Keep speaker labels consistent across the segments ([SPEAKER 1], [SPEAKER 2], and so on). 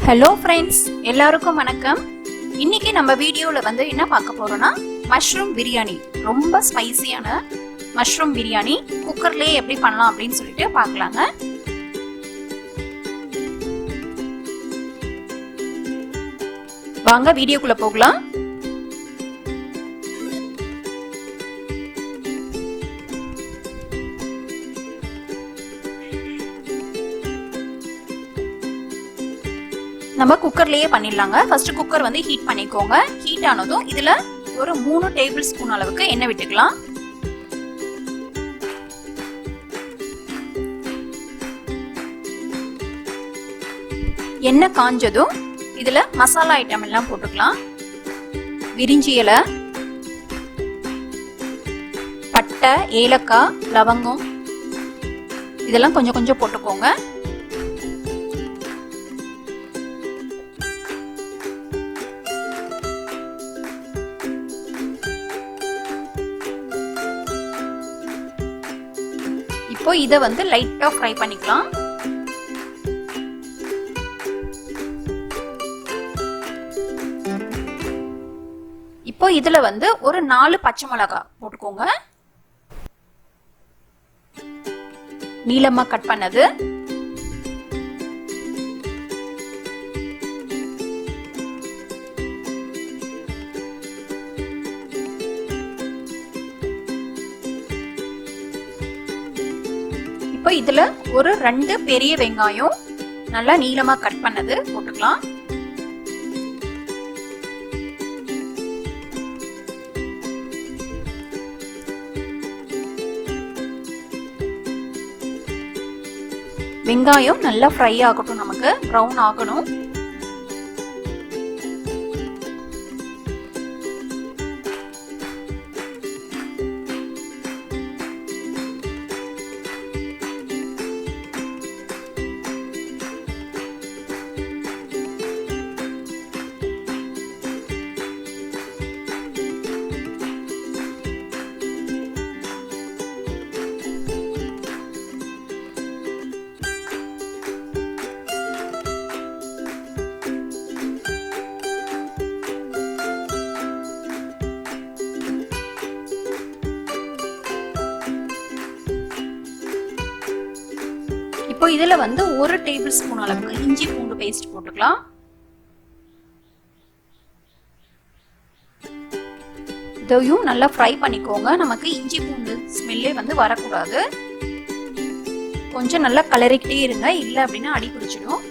[SPEAKER 1] Hello friends, எல்லாருக்கும் வணக்கம். இன்னைக்கு நம்ம வீடியோவில் என்ன பார்க்க போறோம்னா மஷ்ரூம் பிரியாணி. ரொம்ப ஸ்பைசியான மஷ்ரூம் பிரியாணி குக்கர்லேயே எப்படி பண்ணலாம் அப்படின்னு சொல்லிட்டு பார்க்கலாங்க. வாங்க வீடியோக்குள்ள போகலாம். நம்ம குக்கர்லயே பண்ணிடலாங்க. ஃபர்ஸ்ட் குக்கர் ஹீட் பண்ணிக்கோங்க. ஹீட் ஆனதும் இதுல ஒரு 3 டேபிள் ஸ்பூன் அளவுக்கு எண்ணெய் விட்டுக்கலாம். எண்ணெய் காஞ்சதும் இதுல மசாலா ஐட்டம் எல்லாம் போட்டுக்கலாம். விரிஞ்சி இலை, பட்டை, ஏலக்காய், லவங்கம் இதெல்லாம் கொஞ்சம் கொஞ்சம் போட்டுக்கோங்க. இப்போ இதை லைட்டா ஃப்ரை பண்ணிக்கலாம். இப்போ இதுல ஒரு 4 பச்சை மிளகாய் போட்டுக்கோங்க, நீளமா கட் பண்ணது. இப்போ இதுல ஒரு 2 பெரிய வெங்காயம் நல்லா நீளமா கட் பண்ணது போட்டுக்கலாம். வெங்காயம் நல்லா ஃப்ரை ஆகட்டும், நமக்கு ப்ரௌன் ஆகணும். இப்போ இதுல 1 டேபிள் ஸ்பூன் அளவுக்கு இஞ்சி பூண்டு பேஸ்ட் போட்டுக்கலாம். இதையும் நல்லா ஃப்ரை பண்ணிக்கோங்க. நமக்கு இஞ்சி பூண்டு ஸ்மெல்லே வரக்கூடாது. கொஞ்சம் நல்லா கலரிக்கிட்டே இருங்க, இல்லை அப்படின்னா அடி பிடிச்சிடும்.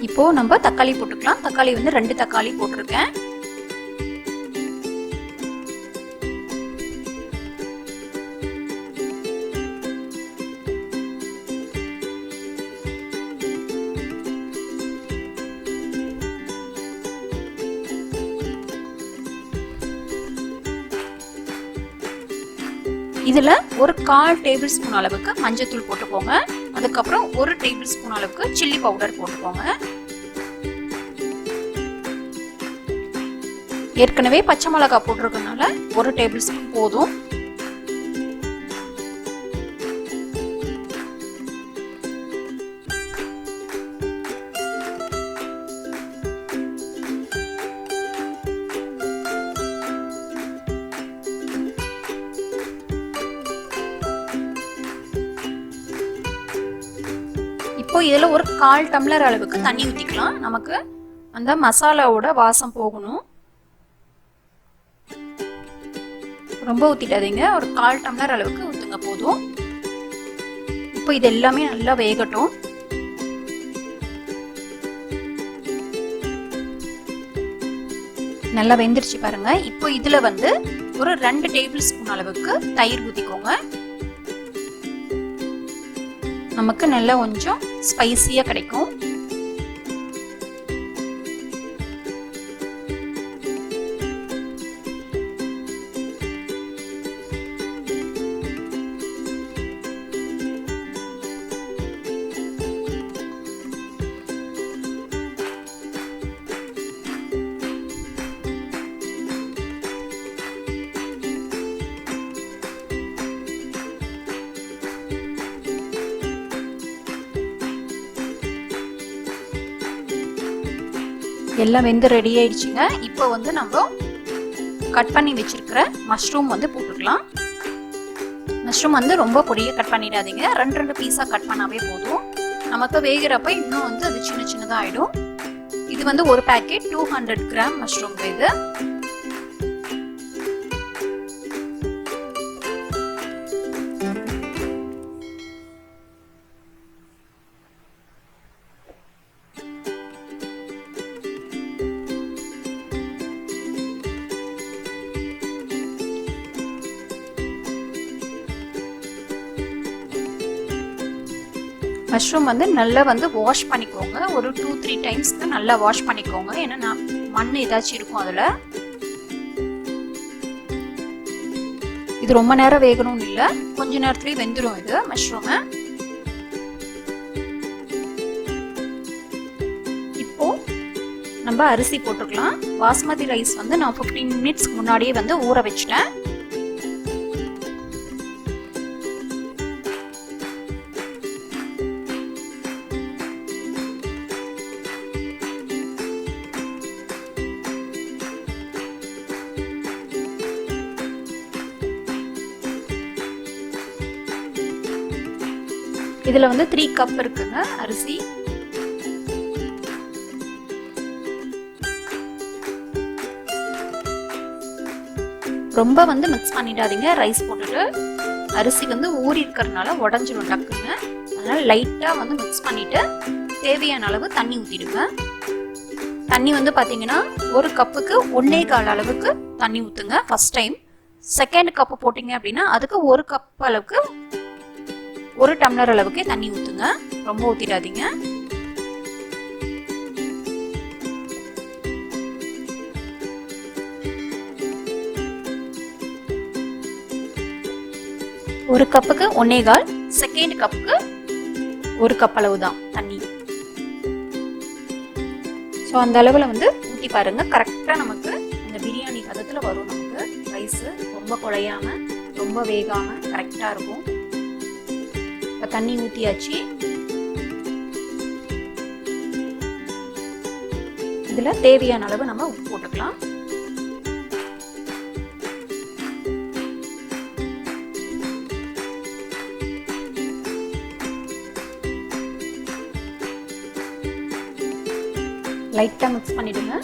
[SPEAKER 1] இப்போ நம்ம தக்காளி போட்டுக்கலாம். தக்காளி 2 தக்காளி போட்டிருக்கேன். இதுல ஒரு 1/4 டேபிள் ஸ்பூன் அளவுக்கு மஞ்சத்தூள் போட்டுக்கோங்க. அதுக்கப்புறம் 1 டேபிள் ஸ்பூன் அளவுக்கு சில்லி பவுடர் போட்டுக்கோங்க. ஏற்கனவே பச்சை மிளகாய் போட்டிருக்கனால 1 டேபிள் ஸ்பூன் போதும். இப்போ இதுல ஒரு 1/4 டம்ளர் அளவுக்கு தண்ணி ஊத்திக்கலாம். நமக்கு அந்த மசாலாவோட வாசம் போகணும். ரொம்ப ஊத்திட்டாதீங்க, ஒரு 1/4 டம்ளர் அளவுக்கு ஊத்துங்க போதும். இப்போ இது எல்லாமே நல்லா வேகட்டும். நல்லா வெந்துருச்சு பாருங்க. இப்போ இதுல ஒரு 2 டேபிள் ஸ்பூன் அளவுக்கு தயிர் ஊத்திக்கோங்க. நமக்கு நல்லா கொஞ்சம் ஸ்பைசியா கிடைக்கும். எல்லாம் வெந்து ரெடி ஆயிடுச்சுங்க. இப்போ வந்து நம்ம கட் பண்ணி வச்சிருக்கிற மஷ்ரூம் வந்து போட்டுக்கலாம். மஷ்ரூம் வந்து ரொம்ப பொடியை கட் பண்ணிடாதீங்க, ரெண்டு ரெண்டு பீஸாக கட் பண்ணாவே போதும். நமக்கு வேகிறப்ப இன்னும் வந்து அது சின்ன சின்னதாக ஆகிடும். இது வந்து ஒரு பேக்கெட் 200 கிராம் மஷ்ரூம் இது. மஷ்ரூம் வந்து நல்லா வந்து வாஷ் பண்ணிக்கோங்க. ஒரு 2-3 டைம்ஸ்க்கு நல்லா வாஷ் பண்ணிக்கோங்க. ஏன்னா மண் ஏதாச்சும் இருக்கும் அதில். இது ரொம்ப நேரம் வேகணும்னு இல்லை, கொஞ்ச நேரத்துலேயே வெந்துடும் இது மஷ்ரூமு. இப்போ நம்ம அரிசி போட்டுக்கலாம். பாஸ்மதி ரைஸ் வந்து நான் 15 மினிட்ஸ்க்கு முன்னாடியே வந்து ஊற வச்சிட்டேன். இதுல வந்து 3 கப் இருக்குங்க அரிசி. ரொம்ப வந்து மிக்ஸ் பண்ணிடாதீங்க. ரைஸ் போட்டுட்டு அரிசி வந்து ஊறி இருக்கிறதுனால உடஞ்சிடும் டக்குங்க. அதனால லைட்டா வந்து மிக்ஸ் பண்ணிட்டு தேவையான அளவு தண்ணி ஊத்திடுங்க. தண்ணி வந்து பாத்தீங்கன்னா ஒரு கப்புக்கு 1.25 அளவுக்கு தண்ணி ஊத்துங்க ஃபர்ஸ்ட் டைம். செகண்ட் கப்பு போட்டீங்க அப்படின்னா அதுக்கு ஒரு கப் அளவுக்கு 1 டம்ளர் அளவுக்கு தண்ணி ஊத்துங்க, ரொம்ப ஊத்திடாதீங்க. ஒரு கப்புக்கு 1.25, செகண்ட் கப்புக்கு 1 கப் அளவு தான் தண்ணி. ஸோ அந்த அளவில் வந்து ஊற்றி பாருங்க. கரெக்டாக நமக்கு அந்த பிரியாணி பதத்தில் வரும். நமக்கு ரைஸ் ரொம்ப குழையாம ரொம்ப வேகாம கரெக்டாக இருக்கும். தண்ணி ஊத்தியாச்சு. இதுல தேவையான அளவு நம்ம உப்பு போட்டுக்கலாம். லைட்டா மிக்ஸ் பண்ணிடுங்க.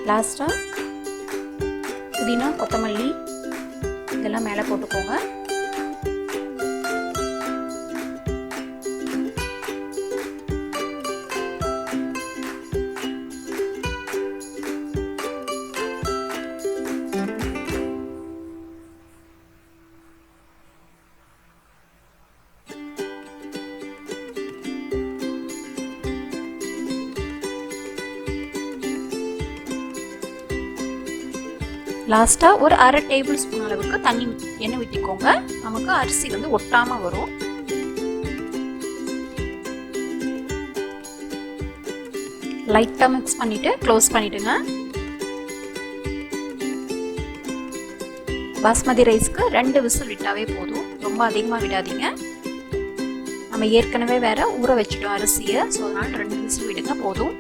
[SPEAKER 1] லாஸ்டா புதினா கொத்தமல்லி இதெல்லாம் மேலே போட்டுக்கோங்க. லாஸ்டா ஒரு 1/2 டேபிள் ஸ்பூன் அளவுக்கு எண்ணெய் ஊற்றிக்கோங்க. நமக்கு அரிசி வந்து ஒட்டாம வரும். லைட்டா மிக்ஸ் பண்ணிட்டு க்ளோஸ் பண்ணிடுங்க. பாஸ்மதி ரைஸ்க்கு 2 விசில் விட்டாவே போதும், ரொம்ப அதிகமா விடாதீங்க. நம்ம ஏற்கனவே வேற ஊற வச்சுட்டோம் அரிசியை, ஸோ அதனால 2 விசில் விடுங்க போதும்.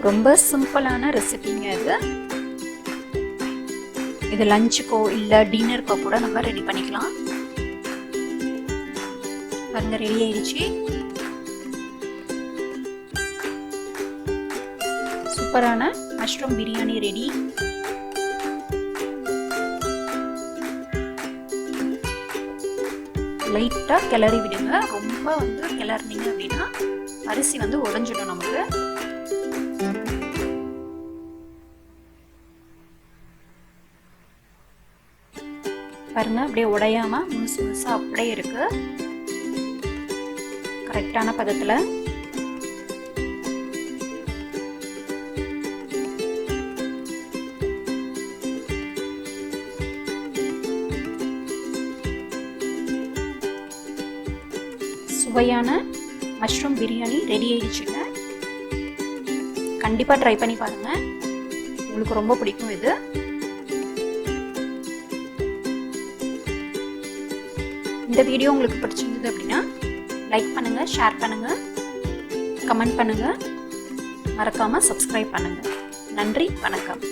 [SPEAKER 1] ரொம்ப சிம்பிளான ரெசிபிங்க இது. இது லஞ்சுக்கோ இல்லை டின்னருக்கோ கூட நம்ம ரெடி பண்ணிக்கலாம். பாருங்க ரெடி ஆயிடுச்சு. சூப்பரான மஷ்ரூம் பிரியாணி ரெடி. லைட்டா கிளறி விடுங்க. ரொம்ப வந்து கிளறினீங்க அப்படின்னா அரிசி வந்து உடைஞ்சிடும் நமக்கு. பாருங்க அப்படியே உடையாம முழுசு முழுசா அப்படியே இருக்கு, கரெக்டான பதத்துல. சுவையான மஷ்ரூம் பிரியாணி ரெடி ஆயிடுச்சுங்க. கண்டிப்பாக ட்ரை பண்ணி பாருங்கள், உங்களுக்கு ரொம்ப பிடிக்கும் இது. இந்த வீடியோ உங்களுக்கு பிடிச்சிருந்தது அப்படின்னா லைக் பண்ணுங்கள், ஷேர் பண்ணுங்கள், கமெண்ட் பண்ணுங்கள், மறக்காமல் சப்ஸ்கிரைப் பண்ணுங்கள். நன்றி, வணக்கம்.